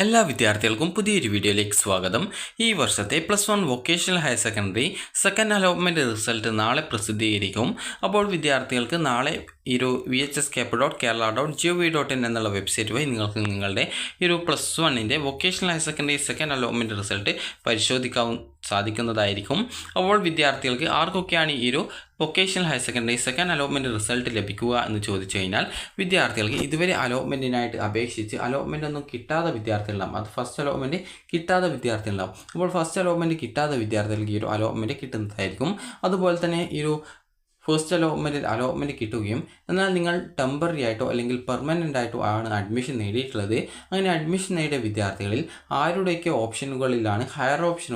എല്ലാ വിദ്യാർത്ഥികൾക്കും പുതിയൊരു വീഡിയോയിലേക്ക് സ്വാഗതം. ഈ വർഷത്തെ +1 vocational higher secondary second allotment result നാളെ പ്രസിദ്ധീകരിക്കും. അപ്പോൾ വിദ്യാർത്ഥികൾക്ക് നാളെ ഈ ഒരു vhscap.kerala.gov.in എന്നുള്ള വെബ്സൈറ്റ് വഴി നിങ്ങൾക്ക് നിങ്ങളുടെ ഈ ഒരു +1ൻ്റെ vocational higher secondary second allotment result പരിശോധിക്കാൻ സാധിക്കുന്നതായിരിക്കും. അപ്പോൾ വിദ്യാർത്ഥികൾക്ക് ആർക്കൊക്കെയാണ് ഈ ഒരു vocational higher secondary second allotment result ലഭിക്കുക എന്ന് ചോദിച്ചു കഴിഞ്ഞാൽ, വിദ്യാർത്ഥികൾക്ക് ഇതുവരെ അലോട്ട്മെൻറ്റിനായിട്ട് അപേക്ഷിച്ച് അലോട്ട്മെൻ്റ് ഒന്നും കിട്ടാത്ത വിദ്യാർത്ഥികളുണ്ടാകും. അത് ഫസ്റ്റ് അലോട്ട്മെൻറ്റ് കിട്ടാത്ത വിദ്യാർത്ഥികളുണ്ടാകും. അപ്പോൾ ഫസ്റ്റ് അലോട്ട്മെൻറ്റ് കിട്ടാത്ത വിദ്യാർത്ഥികൾക്ക് ഈ ഒരു അലോട്ട്മെൻറ്റ് കിട്ടുന്നതായിരിക്കും. അതുപോലെ തന്നെ ഈ ഒരു ഫസ്റ്റ് അലോട്ട്മെൻറ്റ് കിട്ടുകയും എന്നാൽ നിങ്ങൾ ടെമ്പററി ആയിട്ടോ അല്ലെങ്കിൽ പെർമനൻ്റ് ആയിട്ടോ ആണ് അഡ്മിഷൻ നേടിയിട്ടുള്ളത്. അങ്ങനെ അഡ്മിഷൻ നേടിയ വിദ്യാർത്ഥികളിൽ ആരുടെയൊക്കെ ഓപ്ഷനുകളിലാണ് ഹയർ ഓപ്ഷൻ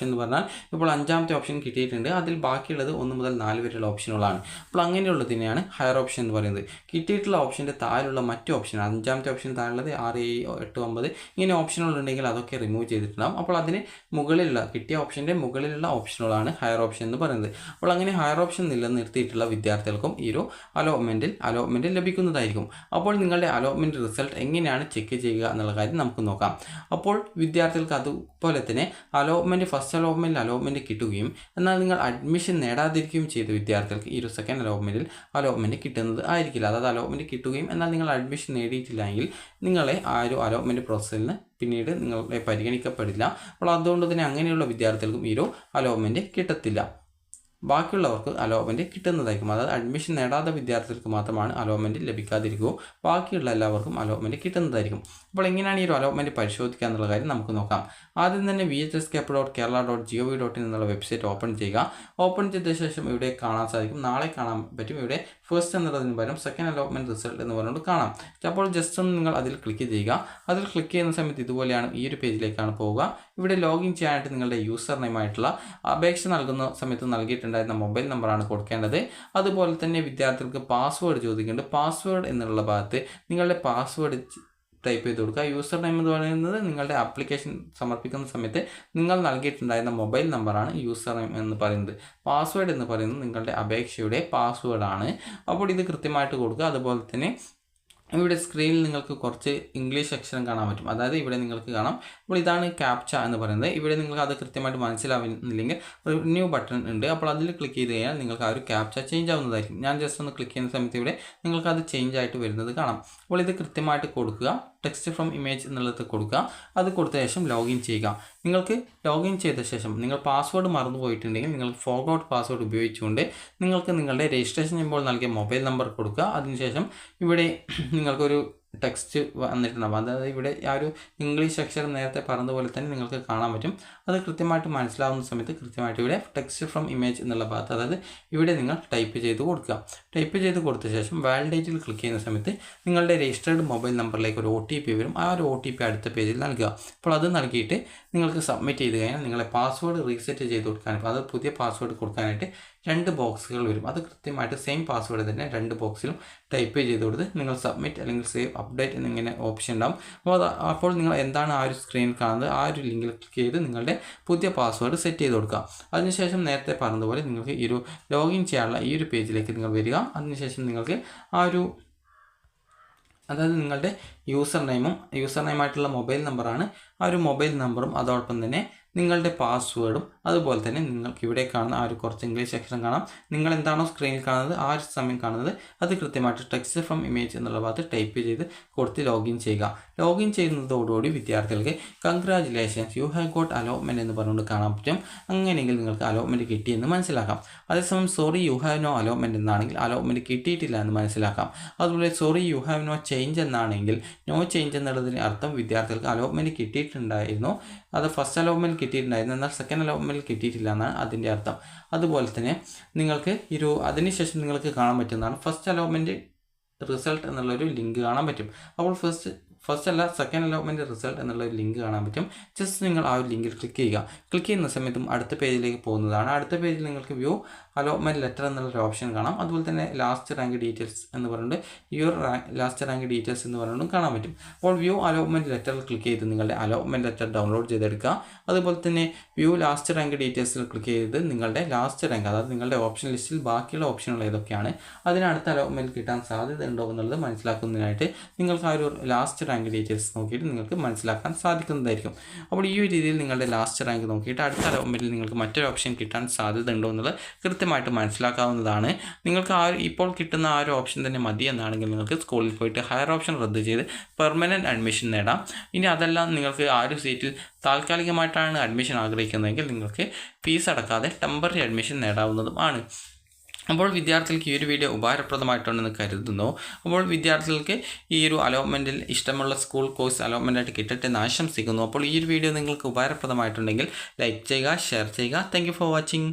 എന്ന് പറഞ്ഞാൽ ഇപ്പോൾ 5ാമത്തെ ഓപ്ഷൻ കിട്ടിയിട്ടുണ്ട്, അതിൽ ബാക്കിയുള്ളത് 1 മുതൽ 4 വരെയുള്ള ഓപ്ഷനുകളാണ്. അപ്പോൾ അങ്ങനെയുള്ളതിനെയാണ് ഹയർ ഓപ്ഷൻ എന്ന് പറയുന്നത്. കിട്ടിയിട്ടുള്ള ഓപ്ഷൻ്റെ താഴെയുള്ള മറ്റ് ഓപ്ഷൻ 5ാമത്തെ ഓപ്ഷൻ താഴെയുള്ളത് 6, 7, 8, 9 ഇങ്ങനെ ഓപ്ഷനുകളുണ്ടെങ്കിൽ അതൊക്കെ റിമൂവ് ചെയ്തിട്ടുണ്ടാകും. അപ്പോൾ അതിന് മുകളിലുള്ള കിട്ടിയ ഓപ്ഷൻ്റെ മുകളിലുള്ള ഓപ്ഷനുകളാണ് ഹയർ ഓപ്ഷൻ എന്ന് പറയുന്നത്. അപ്പോൾ അങ്ങനെ ഹയർ ഓപ്ഷൻ നിർത്തിയിട്ടുള്ള വിദ്യാർത്ഥികൾക്കും ഈ ഒരു അലോട്ട്മെൻറ്റ് ലഭിക്കുന്നതായിരിക്കും. അപ്പോൾ നിങ്ങളുടെ അലോട്ട്മെൻറ്റ് റിസൾട്ട് എങ്ങനെയാണ് ചെക്ക് ചെയ്യുക എന്നുള്ള കാര്യം നമുക്ക് നോക്കാം. അപ്പോൾ വിദ്യാർത്ഥികൾക്ക് അതുപോലെ തന്നെ ഫസ്റ്റ് അലോട്ട്മെൻറ്റ് കിട്ടുകയും എന്നാൽ നിങ്ങൾ അഡ്മിഷൻ നേടാതിരിക്കുകയും ചെയ്ത വിദ്യാർത്ഥികൾക്ക് ഈ ഒരു സെക്കൻഡ് അലോട്ട്മെൻറ്റ് കിട്ടുന്നത് ആയിരിക്കില്ല. അതായത് അലോട്ട്മെൻറ്റ് കിട്ടുകയും എന്നാൽ നിങ്ങൾ അഡ്മിഷൻ നേടിയിട്ടില്ലെങ്കിൽ നിങ്ങളെ ആ ഒരു അലോട്ട്മെൻറ്റ് പ്രോസസ്സിന് പിന്നീട് നിങ്ങളെ പരിഗണിക്കപ്പെടില്ല. അപ്പോൾ അതുകൊണ്ട് തന്നെ അങ്ങനെയുള്ള വിദ്യാർത്ഥികൾക്കും ഈ ഒരു അലോട്ട്മെൻറ്റ് കിട്ടത്തില്ല. ബാക്കിയുള്ളവർക്ക് അലോട്ട്മെൻറ്റ് കിട്ടുന്നതായിരിക്കും. അതായത് അഡ്മിഷൻ നേടാത്ത വിദ്യാർത്ഥികൾക്ക് മാത്രമാണ് അലോട്ട്മെൻറ്റ് ലഭിക്കാതിരിക്കുകയോ ബാക്കിയുള്ള എല്ലാവർക്കും അലോട്ട്മെൻറ്റ് കിട്ടുന്നതായിരിക്കും. അപ്പോൾ എങ്ങനെയാണ് ഈ ഒരു അലോട്ട്മെൻറ്റ് പരിശോധിക്കുക എന്നുള്ള കാര്യം നമുക്ക് നോക്കാം. ആദ്യം തന്നെ vhscap.kerala.gov.in എന്നുള്ള വെബ്സൈറ്റ് ഓപ്പൺ ചെയ്യുക. ഓപ്പൺ ചെയ്ത ശേഷം ഇവിടെ കാണാൻ സാധിക്കും, നാളെ കാണാൻ പറ്റും. ഇവിടെ ഫസ്റ്റ് എന്നുള്ളതിന് പകരം സെക്കൻഡ് അലോട്ട്മെൻറ്റ് റിസൾട്ട് എന്ന് പറഞ്ഞുകൊണ്ട് കാണാം. അപ്പോൾ ജസ്റ്റ് ഒന്ന് നിങ്ങൾ അതിൽ ക്ലിക്ക് ചെയ്യുക. അതിൽ ക്ലിക്ക് ചെയ്യുന്ന സമയത്ത് ഇതുപോലെയാണ് ഈ ഒരു പേജിലേക്കാണ് പോവുക. ഇവിടെ ലോഗിൻ ചെയ്യാനായിട്ട് നിങ്ങളുടെ യൂസർ നെയിമായിട്ടുള്ള അപേക്ഷ നൽകുന്ന സമയത്ത് നൽകിയിട്ടുണ്ടായിരുന്ന മൊബൈൽ നമ്പറാണ് കൊടുക്കേണ്ടത്. അതുപോലെ തന്നെ വിദ്യാർത്ഥികൾക്ക് പാസ്വേഡ് ചോദിക്കുന്നുണ്ട്. പാസ്വേഡ് എന്നുള്ള ഭാഗത്ത് നിങ്ങളുടെ പാസ്വേഡ് ടൈപ്പ് ചെയ്ത് കൊടുക്കുക. യൂസർ നെയിം എന്ന് പറയുന്നത് നിങ്ങളുടെ ആപ്ലിക്കേഷൻ സമർപ്പിക്കുന്ന സമയത്ത് നിങ്ങൾ നൽകിയിട്ടുണ്ടായിരുന്ന മൊബൈൽ നമ്പറാണ് യൂസർ നെയിം എന്ന് പറയുന്നത്. പാസ്വേഡ് എന്ന് പറയുന്നത് നിങ്ങളുടെ അപേക്ഷയുടെ പാസ്വേഡാണ്. അപ്പോൾ ഇത് കൃത്യമായിട്ട് കൊടുക്കുക. അതുപോലെ തന്നെ ഇവിടെ സ്ക്രീനിൽ നിങ്ങൾക്ക് കുറച്ച് ഇംഗ്ലീഷ് അക്ഷരം കാണാൻ പറ്റും. അതായത് ഇവിടെ നിങ്ങൾക്ക് കാണാം, അപ്പോൾ ഇതാണ് ക്യാപ്ച എന്ന് പറയുന്നത്. ഇവിടെ നിങ്ങൾക്ക് അത് കൃത്യമായിട്ട് മനസ്സിലാവുന്നില്ലെങ്കിൽ ഒരു ന്യൂ ബട്ടൺ ഉണ്ട്. അപ്പോൾ അതിൽ ക്ലിക്ക് ചെയ്ത് കഴിഞ്ഞാൽ നിങ്ങൾക്ക് ആ ഒരു ക്യാപ്ച ചേഞ്ച് ആവുന്നതായിരിക്കും. ഞാൻ ജസ്റ്റ് ഒന്ന് ക്ലിക്ക് ചെയ്യുന്ന സമയത്ത് ഇവിടെ നിങ്ങൾക്ക് അത് ചേഞ്ച് ആയിട്ട് വരുന്നത് കാണാം. അപ്പോൾ ഇത് കൃത്യമായിട്ട് കൊടുക്കുക. ടെക്സ്റ്റ് ഫ്രം ഇമേജ് എന്നുള്ളത് കൊടുക്കുക. അത് കൊടുത്ത ശേഷം ലോഗിൻ ചെയ്യുക. നിങ്ങൾക്ക് ലോഗിൻ ചെയ്ത ശേഷം നിങ്ങൾ പാസ്വേഡ് മറന്നു പോയിട്ടുണ്ടെങ്കിൽ നിങ്ങൾ ഫോർഗോട്ട് പാസ്വേഡ് ഉപയോഗിച്ചുകൊണ്ട് നിങ്ങൾക്ക് നിങ്ങളുടെ രജിസ്ട്രേഷൻ ചെയ്യുമ്പോൾ നൽകിയ മൊബൈൽ നമ്പർ കൊടുക്കുക. അതിനുശേഷം ഇവിടെ നിങ്ങൾക്കൊരു ടെക്സ്റ്റ് വന്നിട്ടുണ്ടാകും. അതായത് ഇവിടെ ആ ഒരു ഇംഗ്ലീഷ് അക്ഷരം നേരത്തെ പറഞ്ഞതുപോലെ തന്നെ നിങ്ങൾക്ക് കാണാൻ പറ്റും. അത് കൃത്യമായിട്ട് മനസ്സിലാവുന്ന സമയത്ത് കൃത്യമായിട്ട് ഇവിടെ ടെക്സ്റ്റ് ഫ്രം ഇമേജ് എന്നുള്ള ഭാഗത്ത്, അതായത് ഇവിടെ നിങ്ങൾ ടൈപ്പ് ചെയ്ത് കൊടുക്കുക. ടൈപ്പ് ചെയ്ത് കൊടുത്ത ശേഷം വാലിഡേറ്റിൽ ക്ലിക്ക് ചെയ്യുന്ന സമയത്ത് നിങ്ങളുടെ രജിസ്റ്റേർഡ് മൊബൈൽ നമ്പറിലേക്ക് ഒരു OTP വരും. ആ ഒരു OTP അടുത്ത പേജിൽ നൽകുക. അപ്പോൾ അത് നൽകിയിട്ട് നിങ്ങൾക്ക് സബ്മിറ്റ് ചെയ്ത് കഴിഞ്ഞാൽ നിങ്ങളെ പാസ്വേഡ് റീസെറ്റ് ചെയ്ത് കൊടുക്കാനായിട്ട്, അത് പുതിയ പാസ്വേഡ് കൊടുക്കാനായിട്ട് 2 ബോക്സുകൾ വരും. അത് കൃത്യമായിട്ട് സെയിം പാസ്വേഡ് തന്നെ 2 ബോക്സിലും ടൈപ്പ് ചെയ്ത് കൊടുത്ത് നിങ്ങൾ സബ്മിറ്റ് അല്ലെങ്കിൽ സേവ് അപ്ഡേറ്റ് എന്നിങ്ങനെ ഓപ്ഷൻ ഉണ്ടാകും. അപ്പോൾ നിങ്ങൾ എന്താണ് ആ ഒരു സ്ക്രീനിൽ കാണുന്നത് ആ ഒരു ലിങ്കിൽ ക്ലിക്ക് ചെയ്ത് നിങ്ങളുടെ പുതിയ പാസ്വേഡ് സെറ്റ് ചെയ്ത് കൊടുക്കുക. അതിനുശേഷം നേരത്തെ പറഞ്ഞതുപോലെ നിങ്ങൾക്ക് ഈ ഒരു ലോഗിൻ ചെയ്യാനുള്ള ഈ ഒരു പേജിലേക്ക് നിങ്ങൾ വരിക. അതിനുശേഷം നിങ്ങൾക്ക് ആ ഒരു, അതായത് നിങ്ങളുടെ യൂസർ നെയിമായിട്ടുള്ള മൊബൈൽ നമ്പറാണ്. ആ ഒരു മൊബൈൽ നമ്പറും അതോടൊപ്പം തന്നെ നിങ്ങളുടെ പാസ്വേഡും അതുപോലെ തന്നെ നിങ്ങൾക്ക് ഇവിടെ കാണുന്ന ആ ഒരു കുറച്ച് ഇംഗ്ലീഷ് അക്ഷരം കാണാം. നിങ്ങൾ എന്താണോ സ്ക്രീനിൽ കാണുന്നത് ആ ഒരു സമയം കാണുന്നത് അത് കൃത്യമായിട്ട് ടെക്സ്റ്റ് ഫ്രം ഇമേജ് എന്നുള്ള ഭാഗത്ത് ടൈപ്പ് ചെയ്ത് കൊടുത്ത് ലോഗിൻ ചെയ്യുക. ലോഗിൻ ചെയ്യുന്നതോടുകൂടി വിദ്യാർത്ഥികൾക്ക് congratulations you have got allotment എന്ന് പറഞ്ഞുകൊണ്ട് കാണാൻ പറ്റും. അങ്ങനെയെങ്കിൽ നിങ്ങൾക്ക് അലോട്ട്മെൻറ്റ് കിട്ടിയെന്ന് മനസ്സിലാക്കാം. അതേസമയം sorry you have no allotment എന്നാണെങ്കിൽ അലോട്ട്മെൻറ്റ് കിട്ടിയിട്ടില്ല എന്ന് മനസ്സിലാക്കാം. അതുപോലെ sorry you have no change എന്നാണെങ്കിൽ നോ ചേഞ്ച് എന്നുള്ളതിന് അർത്ഥം വിദ്യാർത്ഥികൾക്ക് അലോട്ട്മെൻറ്റ് കിട്ടിയിട്ടുണ്ടായിരുന്നു, അത് ഫസ്റ്റ് അലോട്ട്മെൻറ്റ് കിട്ടിയിട്ടുണ്ടായിരുന്നു, എന്നാൽ സെക്കൻഡ് അലോട്ട്മെൻറ്റ് കിട്ടിയിട്ടില്ല എന്നാണ് അതിൻ്റെ അർത്ഥം. അതുപോലെ തന്നെ നിങ്ങൾക്ക് അതിനുശേഷം നിങ്ങൾക്ക് കാണാൻ പറ്റുന്നതാണ് ഫസ്റ്റ് അലോട്ട്മെൻറ്റ് റിസൾട്ട് എന്നുള്ളൊരു ലിങ്ക് കാണാൻ പറ്റും. അപ്പോൾ സെക്കൻഡ് അലോട്ട്മെൻറ്റ് റിസൾട്ട് എന്നുള്ള ഒരു ലിങ്ക് കാണാൻ പറ്റും. ജസ്റ്റ് നിങ്ങൾ ആ ഒരു ലിങ്കിൽ ക്ലിക്ക് ചെയ്യുക. ക്ലിക്ക് ചെയ്യുന്ന സമയത്തും അടുത്ത പേജിലേക്ക് പോകുന്നതാണ്. അടുത്ത പേജിൽ നിങ്ങൾക്ക് വ്യൂ അലോട്ട്മെൻറ്റ് ലെറ്റർ എന്നുള്ളൊരു ഓപ്ഷൻ കാണാം. അതുപോലെ തന്നെ ലാസ്റ്റ് റാങ്ക് ഡീറ്റെയിൽസ് എന്ന് പറഞ്ഞിട്ട് ലാസ്റ്റ് റാങ്ക് ഡീറ്റെയിൽസ് എന്ന് പറഞ്ഞിട്ടും കാണാൻ പറ്റും. അപ്പോൾ വ്യൂ അലോട്ട്മെൻറ്റ് ലെറ്ററിൽ ക്ലിക്ക് ചെയ്ത് നിങ്ങളുടെ അലോട്ട്മെൻറ്റ് ലെറ്റർ ഡൗൺലോഡ് ചെയ്തെടുക്കുക. അതുപോലെ തന്നെ വ്യൂ ലാസ്റ്റ് റാങ്ക് ഡീറ്റെയിൽസിൽ ക്ലിക്ക് ചെയ്ത് നിങ്ങളുടെ ലാസ്റ്റ് റാങ്ക്, അതായത് നിങ്ങളുടെ ഓപ്ഷൻ ലിസ്റ്റിൽ ബാക്കിയുള്ള ഓപ്ഷനുകൾ ഏതൊക്കെയാണ് അതിനടുത്ത അലോട്ട്മെൻറ്റ് കിട്ടാൻ സാധ്യത ഉണ്ടോ എന്നുള്ളത് മനസ്സിലാക്കുന്നതിനായിട്ട് നിങ്ങൾക്ക് ആ ഒരു ലാസ്റ്റ് റാങ്ക് ഡീറ്റെയിൽസ് നോക്കിയിട്ട് നിങ്ങൾക്ക് മനസ്സിലാക്കാൻ സാധിക്കുന്നതായിരിക്കും. അപ്പോൾ ഈ ഒരു രീതിയിൽ നിങ്ങളുടെ ലാസ്റ്റ് റാങ്ക് നോക്കിയിട്ട് അടുത്ത അലോട്ട്മെൻറ്റിൽ നിങ്ങൾക്ക് മറ്റൊരു ഓപ്ഷൻ കിട്ടാൻ സാധ്യത ഉണ്ടോ എന്നുള്ളത് കൃത്യമായിട്ട് മനസ്സിലാക്കാവുന്നതാണ്. നിങ്ങൾക്ക് ഇപ്പോൾ കിട്ടുന്ന ആ ഒരു ഓപ്ഷൻ തന്നെ മതി എന്നാണെങ്കിൽ നിങ്ങൾക്ക് സ്കൂളിൽ പോയിട്ട് ഹയർ ഓപ്ഷൻ റദ്ദ് ചെയ്ത് പെർമനൻറ്റ് അഡ്മിഷൻ നേടാം. ഇനി അതെല്ലാം നിങ്ങൾക്ക് ആ ഒരു സീറ്റിൽ താൽക്കാലികമായിട്ടാണ് അഡ്മിഷൻ ആഗ്രഹിക്കുന്നതെങ്കിൽ നിങ്ങൾക്ക് ഫീസ് അടക്കാതെ ടെമ്പററി അഡ്മിഷൻ നേടാവുന്നതുമാണ്. അപ്പോൾ വിദ്യാർത്ഥികൾക്ക് ഈ ഒരു വീഡിയോ ഉപകാരപ്രദമായിട്ടുണ്ടെന്ന് കരുതുന്നു. അപ്പോൾ വിദ്യാർത്ഥികൾക്ക് ഈ ഒരു അലോട്ട്മെൻറ്റിൽ ഇഷ്ടമുള്ള സ്കൂൾ കോഴ്സ് അലോട്ട്മെൻറ്റായിട്ട് കിട്ടട്ടെ എന്ന് ആശംസിക്കുന്നു. അപ്പോൾ ഈ ഒരു വീഡിയോ നിങ്ങൾക്ക് ഉപകാരപ്രദമായിട്ടുണ്ടെങ്കിൽ ലൈക്ക് ചെയ്യുക, ഷെയർ ചെയ്യുക. Thank you for watching.